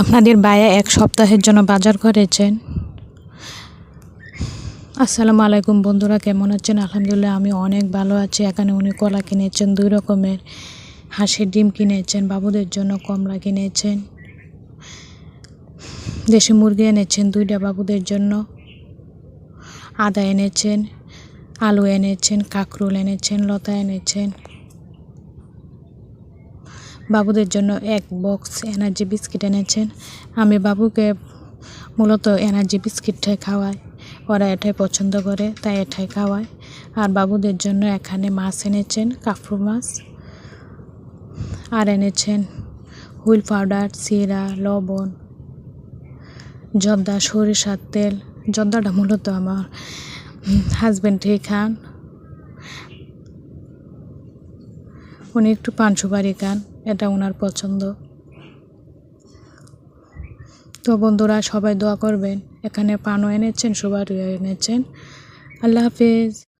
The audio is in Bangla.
আপনাদের ভাইয়া এক সপ্তাহের জন্য বাজার করেছেন। আসসালামু আলাইকুম বন্ধুরা, কেমন আছেন? আলহামদুলিল্লাহ আমি অনেক ভালো আছি। এখানে উনি কলা কিনেছেন, 2 রকমের হাঁসের ডিম কিনেছেন, বাবুদের জন্য কমলা কিনেছেন, দেশি মুরগি এনেছেন 2টা বাবুদের জন্য, আদা এনেছেন, আলু এনেছেন, কাঁকরোল এনেছেন, লতা এনেছেন। বাবুদের জন্য 1 বক্স এনার্জি বিস্কিট এনেছেন। আমি বাবুকে মূলত এনার্জি বিস্কিটটাই খাওয়াই, ওরা এটাই পছন্দ করে তাই এটাই খাওয়াই। আর বাবুদের জন্য এখানে মাছ এনেছেন, কাফরু মাছ, আর এনেছেন হুইল পাউডার, জিরা, লবণ, জর্দা, সরিষার তেল। জর্দাটা মূলত আমার হাজব্যান্ডই খান, উনি একটু পান সুপারি খান, এটা ওনার পছন্দ। তো বন্ধুরা সবাই দোয়া করবেন। এখানে পানও এনেছেন, সুপারিও এনেছেন। আল্লাহ হাফেজ।